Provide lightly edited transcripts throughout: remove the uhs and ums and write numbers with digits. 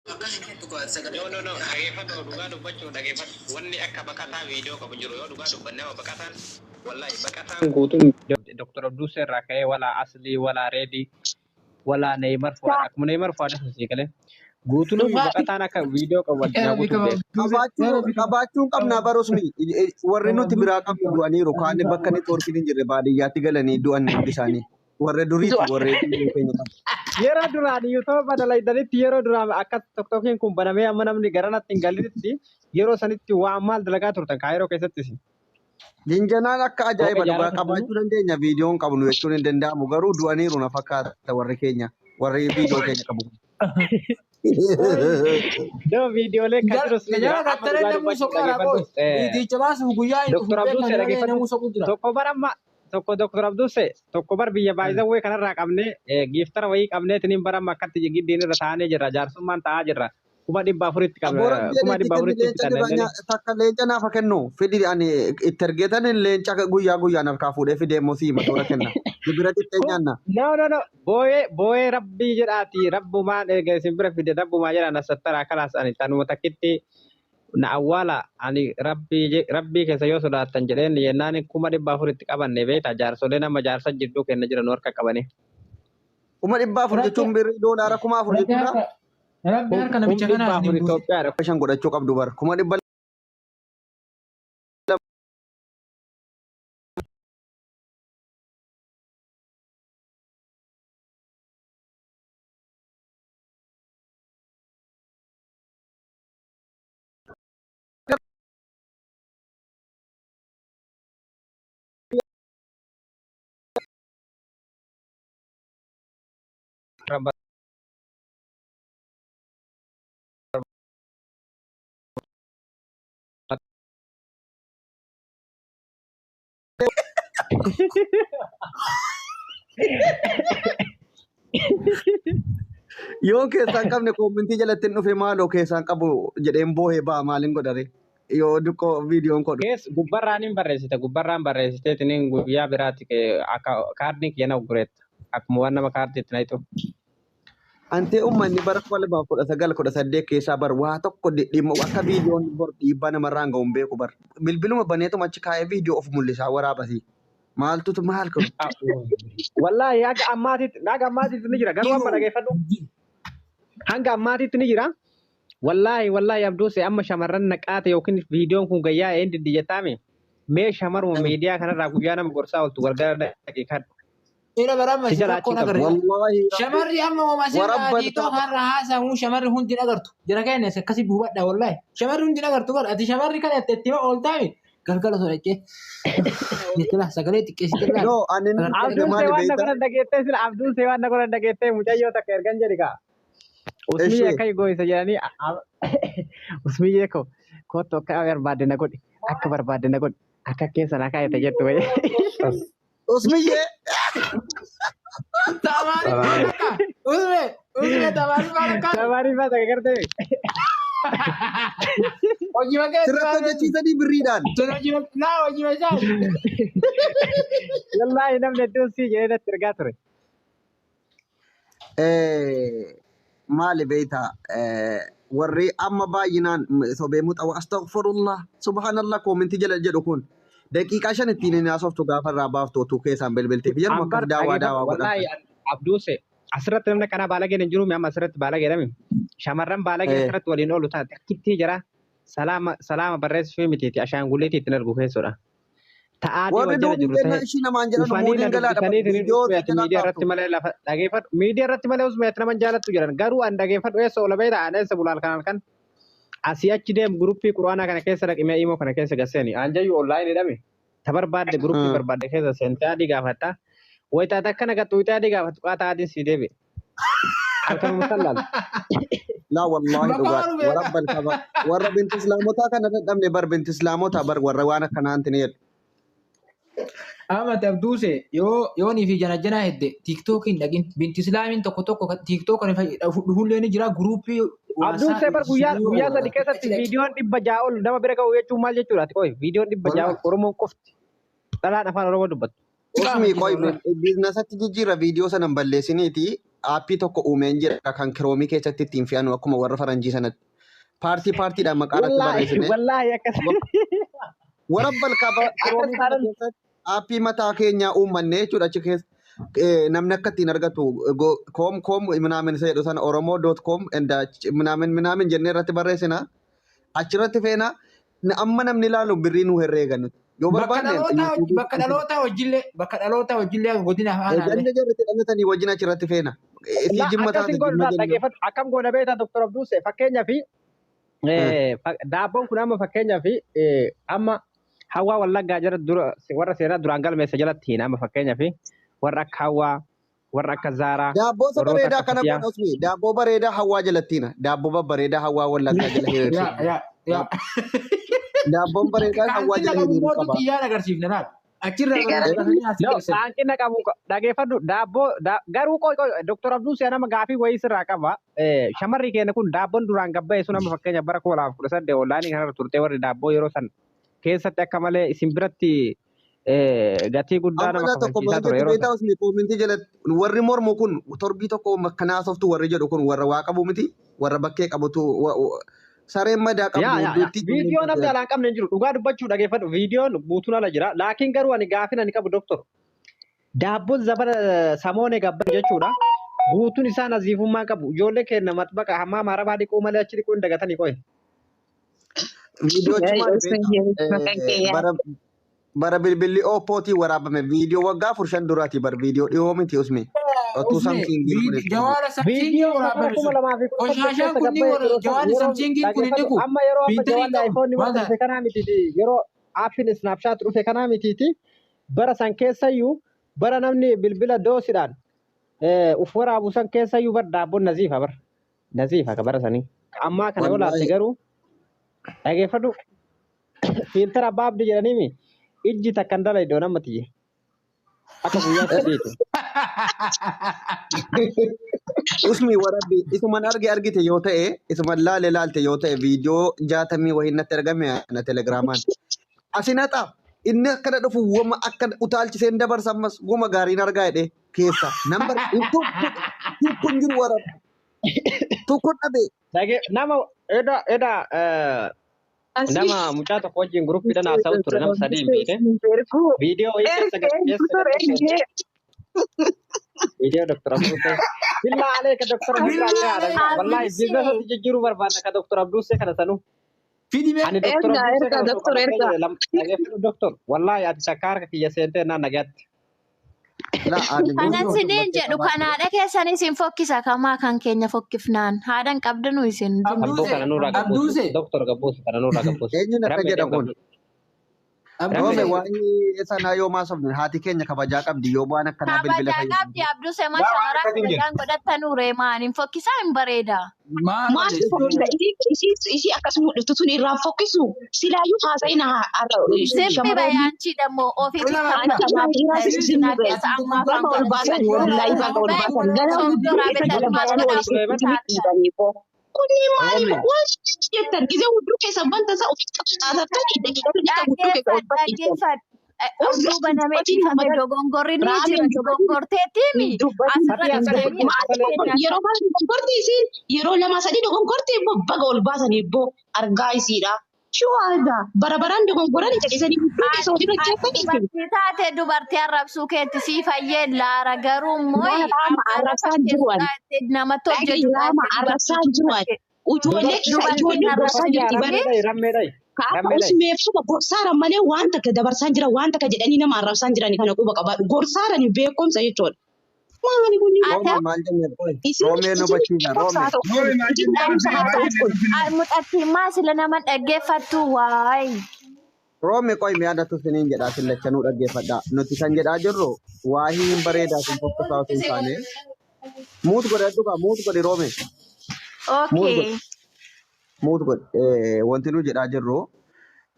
No, no. Dhaggeeffatu dhugaa dubbachuu dhaggeeffatu. Wanni akka baqataa viidiyoo qabu jiru yoo dhugaa dubbanne nama baqataan wallahi baqataan guutuun Dr. Abduu Seerraa ka'ee walaa Aslii walaa Reedii walaa Neymar Fuwaad akkuma Neymar Fuwaad asii galee guutuun baqataan akka viidiyoo qabu addunyaa guutuu beeku. Qabaachuun qabnaa barusni warri nuti biraa qabnu du'aniiru kaan bakka inni toorkiin hin jirre baadiyyaatti galanii du'an hundi isaanii. Warra duriiti warra keenya qabu. Yeroo duraan YouTube badalaydanitti yeroo duraan akka tokkokiin kun banamee amma namni garanatti hin galinitti yeroo sanitti waan maal dalagaa turtan kaayiroo keessattis. Jinjanaan akka ajaa'iba dhugaa qabaachuu dandeenya viidiyoon qabnu jechuun hin danda'amu garuu du'aniiru na fakkaata warri keenya warri viidiyoo keenya qabu. Do viidiyoolee kan jiru sun tokko baramma tokko Dr. Abduu Se tokko bar biyya baay'isawwee kanarraa qabnee giiftara wayii qabnee tiniin baramma akkatti giddiin irra taa'anii jirra jaarsummaan taa'aa jirra. Kuma 400 qabna kuma 400 takka leenca naaf kennu fidi ani itti ergeetan leenca guyyaa guyyaan harkaa fuudhee fidee mosii matoora kenna bira xiqqee nyaanna. No booyee rabbii jedhaati rabbumaan erga isin bira fide rabbumaa jedhaan asattara kalaas ani tanuma takkitti na awwaala ani rabbii keessa yoo sodaattan jedheen yennaan kuma 400 qabanne beeta jaarsolee nama jaarsa jidduu kenna jiran harka qabanii. Kuma 400 jechuun birrii doolaara 4,000 jechuudha. Rabbi harka namicha kanaa ni Itoophiyaadha. Shan godhachuu qabdu bar. Kuma 100 yoo keessaan qabne koomintii jalatti hin dhufe maaloo keessaan qabu jedheen boohee ba'a maaliin godhare yoo dukkoo viidiyoon godhu. Gubbarraan hin barreessite gubbarraan barreessitee tiniin guyyaa biraatti akka kaardii kiyana gureetta akkuma waan nama kaardiitti na hitu. Antee uummanni bara 2019 keessaa bar waa tokko dhimma akka viidiyoon bor dhiibbaa namarraan ga'uun beeku bar bilbiluma baneetuma achi kaa'ee viidiyoo of mul'isaa waraabasi. Maaltu maal kun? Wallahi haga ammaatitti ni jira garuu amma dhageeffadhu. Hanga ammaatitti ni jira. Wallahi Abduu Se amma shamarran naqaate yookiin viidiyoon kun gayyaa een diddiyataame mee shamaruma miidiyaa kanarraa guyyaa nama gorsaa ooltu gargara daqiiqadhu. Ina barama kun agarre. Shamarri amma oomisha diitoo har'a haasa'u shamarri hundi agartu. Jira keenya akkasii buufadha wallahi. Shamarri hundi agartu bar ati shamarri kana itti ooltaami. Galgala sodaachee. Nicola sagalee xiqqeessite laa. Yoo ani Abduu Se waan na godhan dhageettee sila Abduu Se waan na godhan dhageettee mucayyoo takka ergan jedhi kaa. Usmii akka goisa jedhanii usmii jeeko kottu akka barbaadde na godhi akka barbaadde na godhi akka keessa na kaayate jettu wayii. Usmiyee. Usme Tabarii baata gartee. hojii makee Sirratti hojjechiisanii birriidhaan. hojii meeshaa. Wallahi namni hedduun sii jedhee natti ergaa ture. Maali beektaa warri amma baay'inaan sobee muxawa astaghfirullah subhanallah koomintii jala jedhu kun daqiiqaa 5 ittiin inni haasoftu gaafa irraa baaftu otuu keessaan bilbilteef yeroo akka daawaa godhan. Wallahi Abduu Se asirratti namni kana baalageen hin jiru amma asirratti baalagee dami shamarran baalagee asirratti waliin oolu taate akkitti jira salaama barreessuu mitiiti ashaangulleetii ittiin argu keessodha. Warri duubni ishii namaan jedhan muudiin galaadha. Miidiyaa irratti malee lafa dhageeffadhu. Miidiyaa irratti malee usmeetti naman jaalattu jedhan garuu an dhageeffadhu eessa oola beektaa an eessa bulaal kanaan kan asii achi deem guruppii quraanaa kana keessa dhaqimee imoo kana keessa gasseeni anjayyuu onlaayinii hidhame ta barbaadde guruppii barbaadde keessa seentee adii gaafatta wayitaa takka nagattu witaa adii gaafattu qaataa adiin sii deebi. Halkan musallaan. Laa wallahi dhugaa warra binti islaamotaa kana dadhabne bar binti islaamotaa bar warra waan akkanaa antini jedhu. Ahmad Abduu Se yoo ni fi jana hedde TikTokin dhagin binti islaamin tokko TikTok kan dhufullee ni jira guruppii. Abduu Se bar guyyaa sadi keessatti viidiyoon 100 ol nama bira ga'u jechuun maal jechuudha qoy viidiyoon 100 ol Oromoon qofti dhalaan afaan Oromoo dubbatu. Usmii qoy biizinasatti jijjiirra viidiyoo sanan balleessiniiti aappii tokko uumeen jira kan kiroomii keessatti ittiin fe'anu akkuma warra faranjii sanatti. Paartiidhaan maqaa irratti barreessine. Wallaahi akkas. Warabbal qaba kiroomii kana keessatti aappii mataa keenyaa uummanne jechuudha achi keessa. Namni akka ittiin argatu koom minaamin isa jedhu sana oromoo.com minaamin jennee irratti barreessina. Achirratti feena amma namni ilaalu birrii nu herreegan. Yoo barbaanne bakka dhalootaa wajjillee godina Ganna jarri dhalatanii wajjin achirratti feena. Isii jimma taate akkam goona beektaa Dr. Abduuse fakkeenyaaf daabboon kun amma fakkeenyaaf amma hawaa wallaggaa jara dura warra seenaa duraan galmeessa jalatti hin amma fakkeenyaaf warra akka hawaa warra akka zaaraa. Daabboo isa bareedaa kana godhasmi daabboo bareedaa hawaa jalattiina daabboo babbareedaa hawaa wallaggaa jala hiriirsa. Daabboon bareedaa hawaa jala hiriirsa qaba. Xiyyaan agarsiifne naaf. Hanqina qabu dhageeffadhu daabboo garuu Dr. Abduuse nama gaafii wayii sirraa qaba. Shamarri keenya kun daabboon duraan gabba'e sun amma fakkeenya bara 2018 onlaayinii kanarra turte warri daabboo yeroo san keessatti akka malee isin biratti gatii guddaa nama kafalchiisaa ture yeroo san. Koomintii jalatti warri mormu kun torbii tokko makkanaa softu warri jedhu kun warra waa qabu miti warra bakkee qabutu sareen madaa qabu. Viidiyoon namni alaan qabne hin jiru dhugaa dubbachuu dhageeffadhu viidiyoon guutuun ala jira laakiin garuu ani gaafin ani qabu doktor daabboon zabana samoonee gabban jechuudha guutuun isaa naziifummaa qabu ijoollee keenya matbaqa hammaa maarabaa dhiquu malee achi dhiquu hin dagatanii qoye. Bara bilbilli Oppootii waraabame viidiyoo waggaa 4 duraati bara viidiyoo dhiyoo miti usme. Otuu samsiingii jawaara samsiingii waraabame sun qoshashaan kunni jawaarri samsiingii kun inni kun amma yeroo amma jawaarri ayfoonni dhufe kanaa mitiiti yeroo aappiin snaapshaat dhufe kanaa mitiiti bara san keessayyuu bara namni bilbila doosiidhaan uf waraabu san keessayyuu bara daabboon naziifa bara sanii ammaa kana yoo laatte garuu dhageeffadhu fiiltara baabdi jedhaniimi ijji takkan dala iddoo namatti akka guyyaa sadiitu. Usmi warabbi isuman argite yoo ta'e isuman laalte yoo ta'e viidiyoo 60 wayii natti argame na telegiraamaan. Asinata inni akkana dhufu wama akka utaalchiseen dabarsa ammas guma gaariin argaa jedhe keessa nambar kun jiru warabbi. Tokko dhabe. Nama eda nama mucaa tokko wajjin guruppiidhaan haasa'u ture nama sadii miidhe viidiyoo wayii keessa viidiyoo Dr. Abduuse billaa alee ka Dr. Abduuse wallahi biizinasatti jijjiiruu barbaadna ka Dr. Abduuse kana sanuu. Ani Dr. Abduuse Dr. wallahi ati takka harka kiyya seentee naan nagaatti. Kanan siniin jedhu kanaadha keessanis hin fokkisa kamaa kan keenya fokkifnaan haadhan qabdanu isin. Abduuse. Dr. Gabbuuse kana nurraa Gabbuuse. Eenyuun akka jedha kun. Roome waa'ee sanaa yoo maasofne haati keenya kabajaa qabdi yoo bu'aan akkanaa bilbila fayyadamu. Kabajaa qabdi Abduuse maa shamaraa kabajaan godhattanuu reemaan hin fokkisaa hin bareeda. Maal fokkisa isii akkas mul'atu sun irraan fokkisu silaayyuu haasa'ina Zimmi bayaanchi dammoo ofii Kuni maali waan jettan gisee hudduu keessan banta isaa ofii qabsaatanii daqiiqaa hudduu keessan Udduu banamee dhiifame dogongorri ni jira dogongorteettiimi yeroo baay'ee dogongortii isiin yeroo 2-3 dogongortii baga ol baasanii ibboo argaa isiidha. Shuwaada barabaraan dogongoran jedhisanii hudduu keessa hojii hojjetanii taate dubartii arrabsuu keetti sii fayyee laara garuu immoo arrabsaa jiruwan namatti hojjetu arrabsaa jiruwan ijoollee gorsaa jirti baree kaa'us meefuma gorsaaran malee waan takka dabarsaan jira waan takka jedhanii nama arrabsaan jiranii kana quba qabaadhu gorsaaran beekumsa jechuudha. Muxattiimmaa sila nama dhaggeeffattu waay. Roome qoy mi'aadatu siniin jedhaa sillachanuu dhaggeeffadhaa. Nuti kan jedhaa jirru waahii hin bareedaa sun tokkosaa osoo hin taane. Muut godhe dhugaa muut godhe Roome. Okay. Muut godhe wanti nu jedhaa jirru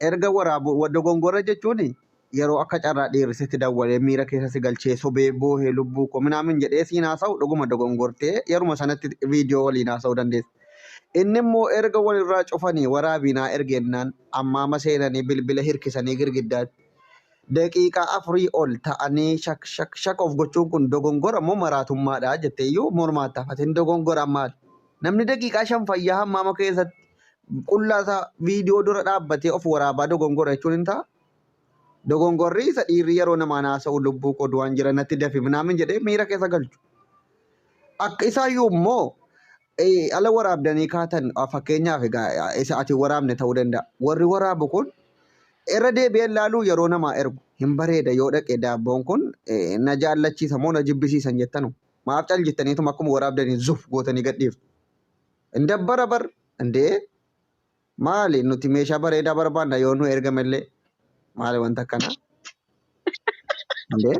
erga waraabu dogongora jechuuni. Yeroo akka carraa dheerisitti dawwalee miira keessa si galchee sobee boohee lubbuu koo minaamin jedhee siin haasa'u dhuguma dogongortee yeruma sanatti viidiyoo waliin haasa'uu dandeessa. Inni immoo erga walirraa cufanii waraabinaa ergennaan ammaama seenanii bilbila hirkisanii girgiddaatti daqiiqaa 4 ol ta'anii shak of gochuun kun dogongora moo maraatummaadha jettee iyyuu mormaa taafatin dogongora maal? Namni daqiiqaa 5 fayyaa hammaama keessatti qullaasaa viidiyoo dura dhaabbatee of waraabaa dogongora jechuun hin ta'a. Dogongorri isa dhiirri yeroo namaa naasa'u lubbuu qodu waan jira natti dafi minaamin jedhee miira keessa galchu. Akka isaayyuu immoo ala waraabdanii kaatan fakkeenyaaf egaa isa ati waraabne ta'uu danda'a. Warri waraabu kun irra deebi'ee ilaaluu yeroo namaa ergu hin bareeda yoo dhaqe daabboon kun na jaallachiisa moo na jibbisiisan jettanu. Maaf cal jettaniituma akkuma waraabdanii zuf gootanii gadhiiftu. Hin dabbara bar indee maali nuti meeshaa bareedaa barbaanna yoo nu ergamellee maali wanta akkanaa? Indee